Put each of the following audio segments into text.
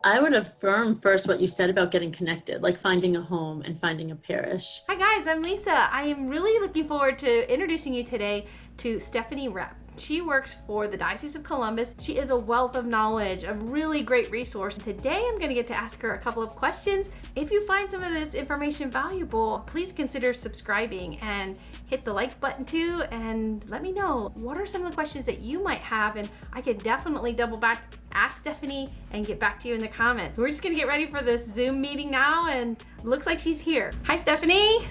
I would affirm first what you said about getting connected, like finding a home and finding a parish. Hi guys, I'm Lisa. I am really looking forward to introducing you today to Stephanie Rapp. She works for the Diocese of Columbus. She is a wealth of knowledge, a really great resource. Today I'm going to get to ask her a couple of questions. If you find some of this information valuable, please consider subscribing and hit the like button too, and let me know what are some of the questions that you might have, and I could definitely double back, ask Stephanie, and get back to you in the comments. We're just going to get ready for this Zoom meeting now, and looks like she's here. Hi, Stephanie.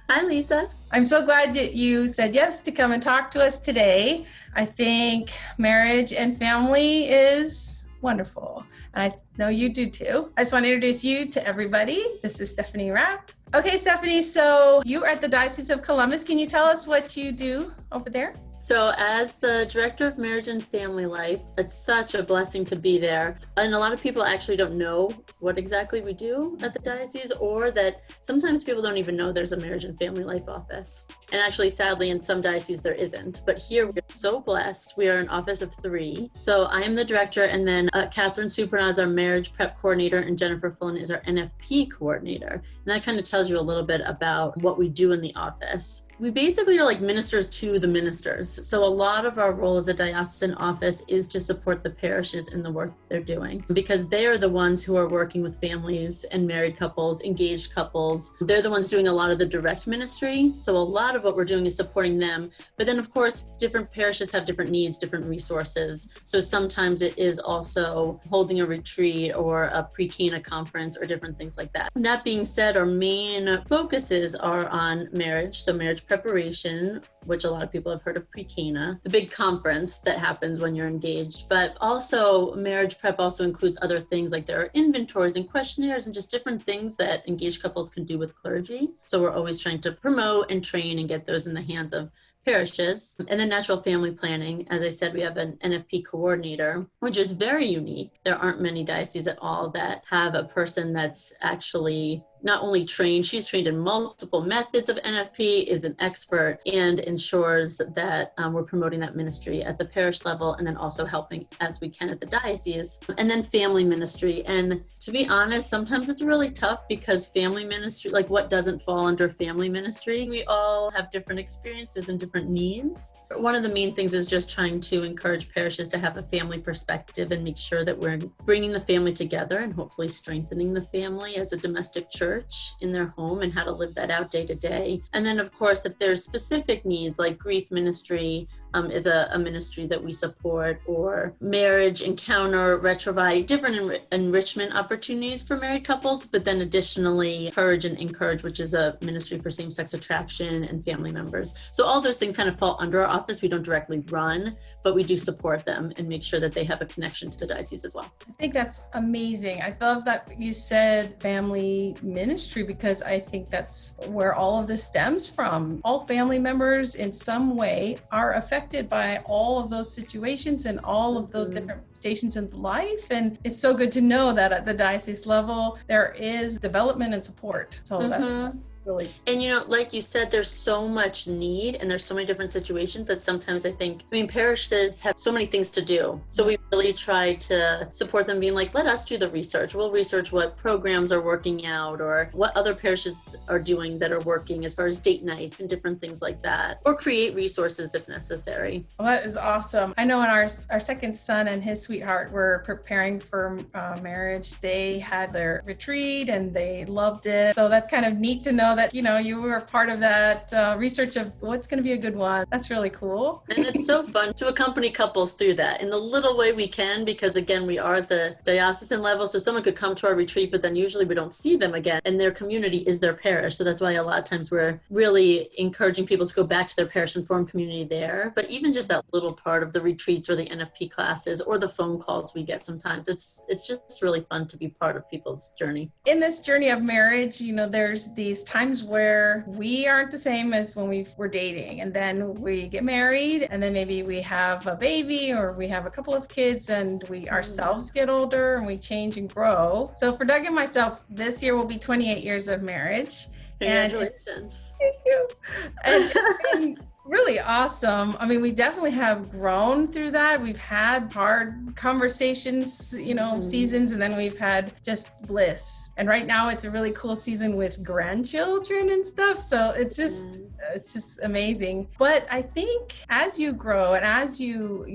Hi, Lisa. I'm so glad that you said yes to come and talk to us today. I think marriage and family is wonderful. And I know you do too. I just want to introduce you to everybody. This is Stephanie Rapp. Okay, Stephanie, so you are at the Diocese of Columbus. Can you tell us what you do over there? So as the Director of Marriage and Family Life, it's such a blessing to be there. And a lot of people actually don't know what exactly we do at the diocese, or that sometimes people don't even know there's a Marriage and Family Life office. And actually, sadly, in some dioceses there isn't. But here we're so blessed. We are an office of 3. So I am the director, and then Catherine Supernaz is our Marriage Prep Coordinator, and Jennifer Fullen is our NFP Coordinator. And that kind of tells you a little bit about what we do in the office. We basically are like ministers to the ministers. So a lot of our role as a diocesan office is to support the parishes in the work they're doing, because they are the ones who are working with families and married couples, engaged couples. They're the ones doing a lot of the direct ministry. So a lot of what we're doing is supporting them. But then, of course, different parishes have different needs, different resources. So sometimes it is also holding a retreat or a pre-Cana conference or different things like that. That being said, our main focuses are on marriage. So marriage preparation, which a lot of people have heard of pre-Cana, the big conference that happens when you're engaged. But also marriage prep also includes other things, like there are inventories and questionnaires and just different things that engaged couples can do with clergy. So we're always trying to promote and train and get those in the hands of parishes. And then natural family planning, as I said, we have an NFP coordinator, which is very unique. There aren't many dioceses at all that have a person that's actually not only trained, she's trained in multiple methods of NFP, is an expert, and ensures that we're promoting that ministry at the parish level, and then also helping as we can at the diocese. And then family ministry. And to be honest, sometimes it's really tough, because family ministry, like what doesn't fall under family ministry? We all have different experiences and different needs. One of the main things is just trying to encourage parishes to have a family perspective and make sure that we're bringing the family together and hopefully strengthening the family as a domestic church in their home, and how to live that out day to day. And then, of course, if there's specific needs, like grief ministry is a ministry that we support, or marriage encounter, retrovi, different enrichment opportunities for married couples. But then additionally, Courage and Encourage, which is a ministry for same-sex attraction and family members. So all those things kind of fall under our office. We don't directly run, but we do support them and make sure that they have a connection to the diocese as well. I think that's amazing. I love that you said family ministry, because I think that's where all of this stems from. All family members in some way are affected by all of those situations and all of those different stations in life. And it's so good to know that at the diocese level, there is development and support. So that's really. And like you said, there's so much need, and there's so many different situations that sometimes parishes have so many things to do. So we really try to support them, being like, let us do the research. We'll research what programs are working out, or what other parishes are doing that are working as far as date nights and different things like that, or create resources if necessary. Well, that is awesome. I know when our second son and his sweetheart were preparing for marriage, they had their retreat and they loved it. So that's kind of neat to know that, you were a part of that research of what's going to be a good one. That's really cool. And it's so fun to accompany couples through that in the little way we can, because again, we are at the diocesan level. So someone could come to our retreat, but then usually we don't see them again, and their community is their parish. So that's why a lot of times we're really encouraging people to go back to their parish and form community there. But even just that little part of the retreats or the NFP classes or the phone calls we get sometimes, it's just really fun to be part of people's journey. In this journey of marriage, there's these times where we aren't the same as when we were dating, and then we get married, and then maybe we have a baby, or we have a couple of kids, and we ourselves get older and we change and grow. So for Doug and myself, this year will be 28 years of marriage. Congratulations. Thank you. And it's been really awesome. I mean, we definitely have grown through that. We've had hard conversations, seasons, and then we've had just bliss. And right now it's a really cool season with grandchildren and stuff. So it's just amazing. But I think as you grow and as you,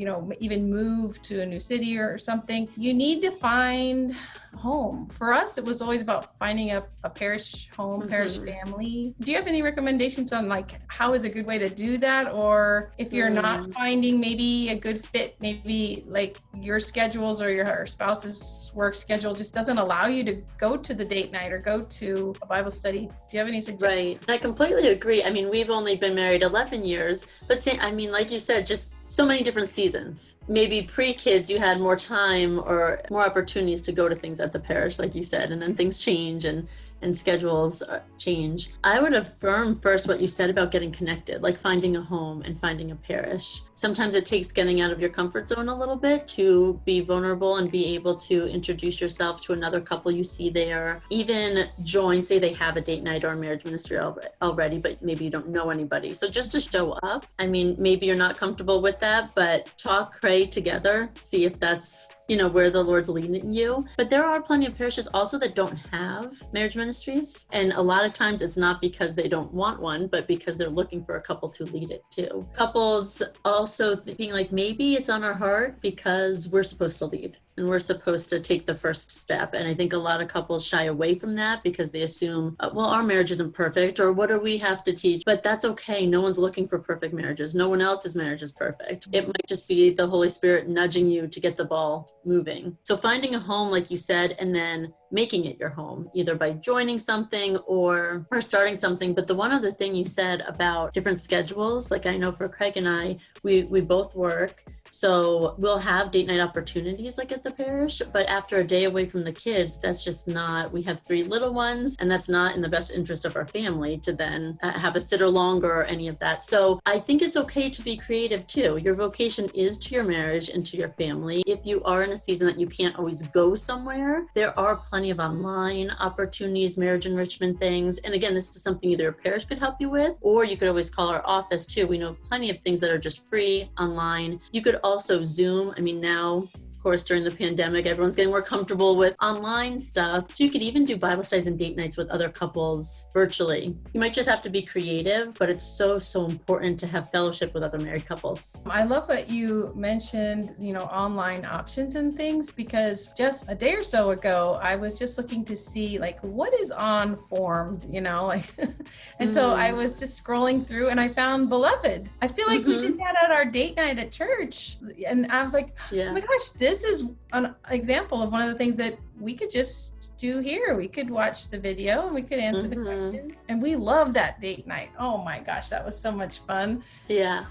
even move to a new city or something, you need to find home. For us, it was always about finding a parish home, parish family. Do you have any recommendations on like how is a good way to do that? Or if you're not finding maybe a good fit, maybe like your schedules or your spouse's work schedule just doesn't allow you to go to the date night or go to a Bible study. Do you have any suggestions? Right. I completely agree. I mean, we've only been married 11 years, but like you said, just so many different seasons. Maybe pre-kids, you had more time or more opportunities to go to things at the parish, like you said, and then things change and schedules change. I would affirm first what you said about getting connected, like finding a home and finding a parish. Sometimes it takes getting out of your comfort zone a little bit to be vulnerable and be able to introduce yourself to another couple you see there. Even join, say they have a date night or a marriage ministry already, but maybe you don't know anybody. So just to show up, I mean, maybe you're not comfortable with that, but talk, pray together, see if that's where the Lord's leading you. But there are plenty of parishes also that don't have marriage ministries. And a lot of times it's not because they don't want one, but because they're looking for a couple to lead it too. Couples also thinking like maybe it's on our heart because we're supposed to lead and we're supposed to take the first step. And I think a lot of couples shy away from that because they assume, well, our marriage isn't perfect, or what do we have to teach? But that's okay. No one's looking for perfect marriages. No one else's marriage is perfect. It might just be the Holy Spirit nudging you to get the ball moving. So finding a home, like you said, and then making it your home, either by joining something or starting something. But the one other thing you said about different schedules, like I know for Craig and I, we both work. So we'll have date night opportunities like at the parish, but after a day away from the kids, that's just not, we have 3 little ones, and that's not in the best interest of our family to then have a sitter longer or any of that. So I think it's okay to be creative too. Your vocation is to your marriage and to your family. If you are in a season that you can't always go somewhere, there are plenty of online opportunities, marriage enrichment things. And again, this is something either a parish could help you with, or you could always call our office too. We know plenty of things that are just free online. You could also Zoom. I mean, now, of course, during the pandemic, everyone's getting more comfortable with online stuff. So you could even do Bible studies and date nights with other couples virtually. You might just have to be creative, but it's so, so important to have fellowship with other married couples. I love what you mentioned, online options and things, because just a day or so ago, I was just looking to see like, what is on Formed, and so I was just scrolling through and I found Beloved. I feel like we did that at our date night at church. And I was like, oh my gosh, this is an example of one of the things that we could just do here. We could watch the video and we could answer the questions. And we love that date night. Oh my gosh, that was so much fun. Yeah.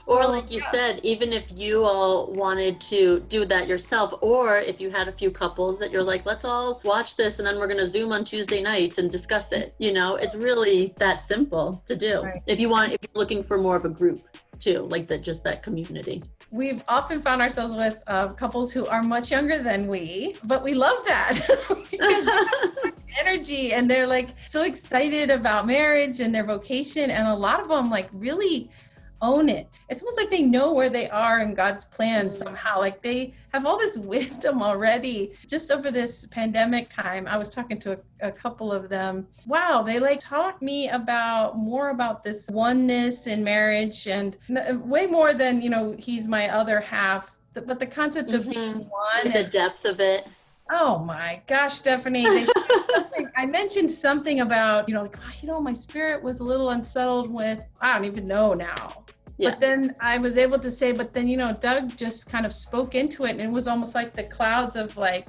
Or like you said, even if you all wanted to do that yourself, or if you had a few couples that you're like, let's all watch this and then we're going to Zoom on Tuesday nights and discuss it. It's really that simple to do. Right. If you're looking for more of a group too, like just that community. We've often found ourselves with couples who are much younger than we, but we love that because they have so much energy and they're like so excited about marriage and their vocation. And a lot of them like really own it. It's almost like they know where they are in God's plan somehow. Like they have all this wisdom already. Just over this pandemic time, I was talking to a couple of them. Wow, they taught me more about this oneness in marriage, and way more than, he's my other half, but the concept of being one. The depth of it. Oh my gosh, Stephanie. I mentioned something about, my spirit was a little unsettled with, I don't even know now. Yeah. But then I was able to say, Doug just kind of spoke into it, and it was almost like the clouds of lie,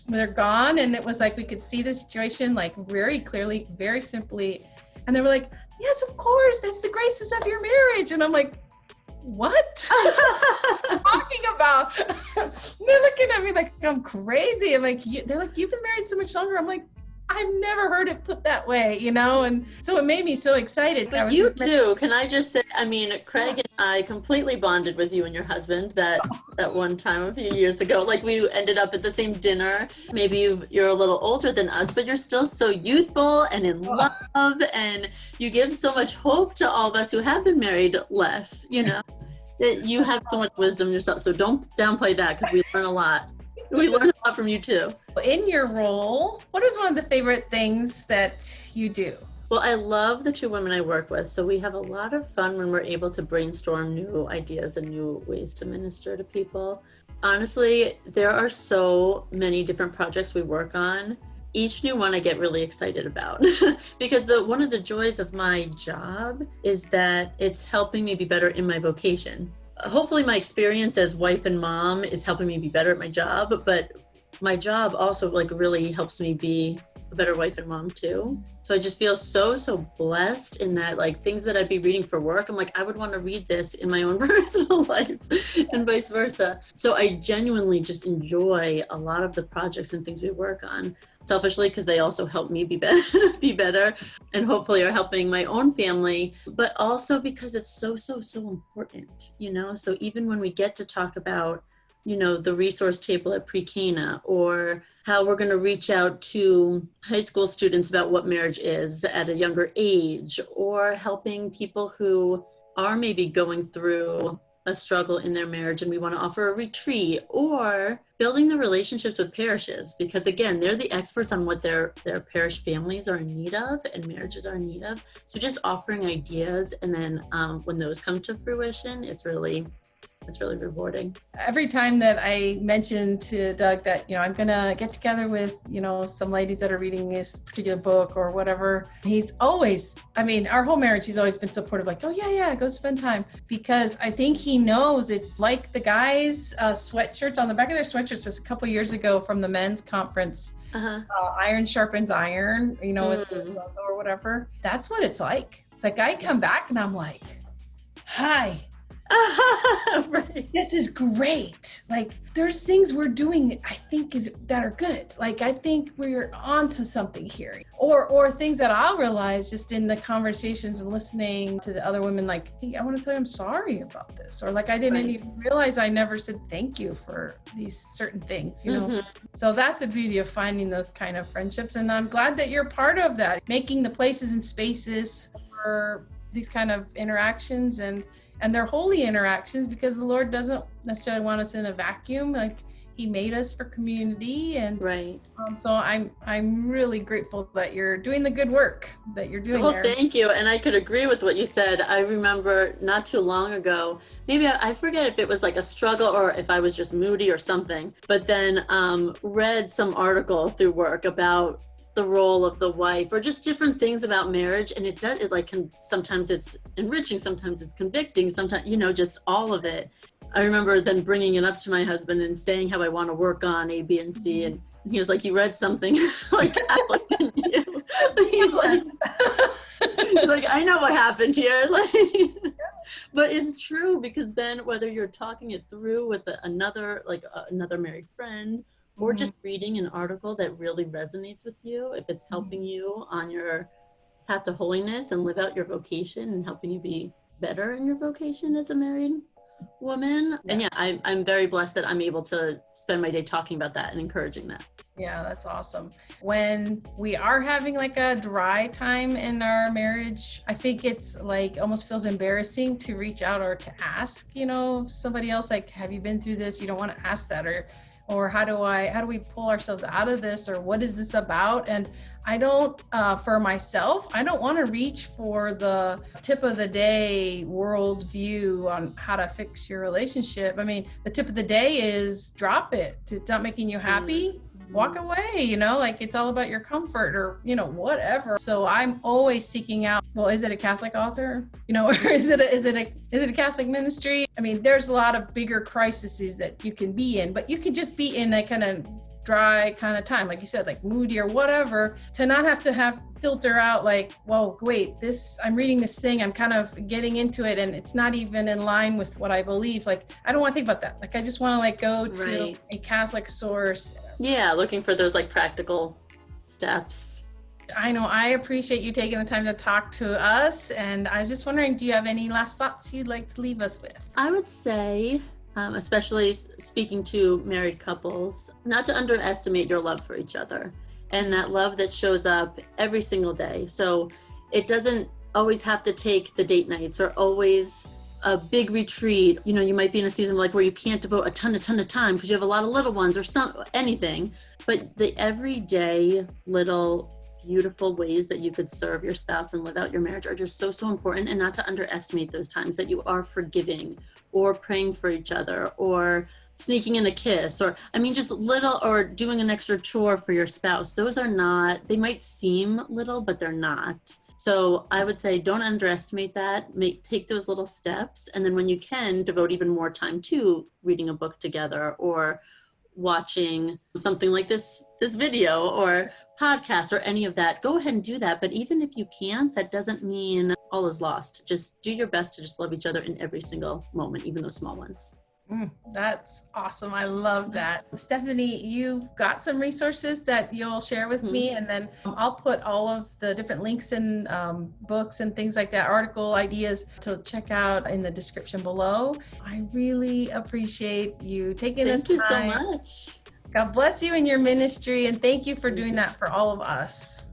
they're gone. And it was like, we could see the situation very clearly, very simply. And they were like, yes, of course, that's the graces of your marriage. And I'm like, what are you talking about? They're looking at me like I'm crazy. I'm like, they're like, you've been married so much longer. I'm like, I've never heard it put that way, and so it made me so excited. But you too, can I just say, I mean, Craig and I completely bonded with you and your husband that one time a few years ago. Like, we ended up at the same dinner. Maybe you're a little older than us, but you're still so youthful and in love, and you give so much hope to all of us who have been married less, that you have so much wisdom yourself. So don't downplay that, because we learn a lot. We learn a lot from you too. In your role, what is one of the favorite things that you do? Well, I love the two women I work with. So we have a lot of fun when we're able to brainstorm new ideas and new ways to minister to people. Honestly, there are so many different projects we work on. Each new one I get really excited about because one of the joys of my job is that it's helping me be better in my vocation. Hopefully my experience as wife and mom is helping me be better at my job, but my job also really helps me be a better wife and mom too. So I just feel so blessed in that, things that I'd be reading for work, I'm like, I would want to read this in my own personal life and vice versa. So I genuinely just enjoy a lot of the projects and things we work on, selfishly because they also help me be better, and hopefully are helping my own family, but also because it's so important, So even when we get to talk about, the resource table at pre-Cana, or how we're going to reach out to high school students about what marriage is at a younger age, or helping people who are maybe going through a struggle in their marriage and we want to offer a retreat, or building the relationships with parishes, because again, they're the experts on what their parish families are in need of and marriages are in need of. So just offering ideas, and then when those come to fruition, it's really rewarding. Every time that I mention to Doug that, I'm going to get together with, some ladies that are reading this particular book or whatever, he's always, our whole marriage, he's always been supportive, like, oh yeah, go spend time. Because I think he knows it's like the guys' sweatshirts on the back of their sweatshirts just a couple years ago from the men's conference. Iron sharpens iron, as the logo or whatever. That's what it's like. It's like I come back and I'm like, hi. Right. This is great. There's things we're doing, I think, that are good. I think we're onto something here, or things that I'll realize just in the conversations and listening to the other women, hey, I want to tell you I'm sorry about this, or I didn't even realize I never said thank you for these certain things, So that's the beauty of finding those kind of friendships, and I'm glad that you're part of that, making the places and spaces for these kind of interactions, and they're holy interactions, because the Lord doesn't necessarily want us in a vacuum. He made us for community, and right. So I'm really grateful that you're doing the good work that you're doing. Well, there. Thank you, and I could agree with what you said. I remember not too long ago, maybe I forget if it was a struggle or if I was just moody or something, but then read some article through work about the role of the wife, or just different things about marriage, and it can sometimes it's enriching, sometimes it's convicting, sometimes just all of it. I remember then bringing it up to my husband and saying how I want to work on A, B, and C, and he was like, you read something like Catholic, didn't you? He's like I know what happened here. But it's true, because then whether you're talking it through with another married friend, or just reading an article that really resonates with you, if it's helping you on your path to holiness and live out your vocation and helping you be better in your vocation as a married woman. Yeah. And yeah, I'm very blessed that I'm able to spend my day talking about that and encouraging that. Yeah, that's awesome. When we are having a dry time in our marriage, I think it's almost feels embarrassing to reach out or to ask, somebody else, have you been through this? You don't want to ask that, or how do we pull ourselves out of this, or what is this about? And I don't, for myself, I don't want to reach for the tip of the day worldview on how to fix your relationship. The tip of the day is drop it. It's not making you happy. Walk away, it's all about your comfort, or, whatever. So I'm always seeking out, well, is it a Catholic author? Or is it a Catholic ministry? There's a lot of bigger crises that you can be in, but you could just be in a kind of dry kind of time, like you said, moody or whatever, to not have to filter out well, wait, I'm reading this thing, I'm kind of getting into it, and it's not even in line with what I believe. I don't want to think about that. I just want to go to a Catholic source. Yeah, looking for those practical steps. I know. I appreciate you taking the time to talk to us. And I was just wondering, do you have any last thoughts you'd like to leave us with? I would say, especially speaking to married couples, not to underestimate your love for each other and that love that shows up every single day. So it doesn't always have to take the date nights or always a big retreat. You know, you might be in a season of life where you can't devote a ton of time because you have a lot of little ones or anything, but the everyday little beautiful ways that you could serve your spouse and live out your marriage are just so important, and not to underestimate those times that you are forgiving or praying for each other or sneaking in a kiss, or just little, or doing an extra chore for your spouse. Those are not, they might seem little, but they're not. So I would say don't underestimate that. Take those little steps, and then when you can, devote even more time to reading a book together or watching something like this video or podcast or any of that. Go ahead and do that. But even if you can't, that doesn't mean all is lost. Just do your best to just love each other in every single moment, even those small ones. That's awesome. I love that. Stephanie, you've got some resources that you'll share with me, and then I'll put all of the different links and books and things like that, article ideas to check out in the description below. I really appreciate you taking this time. Thank you so much. God bless you in your ministry, and thank you for doing that for all of us.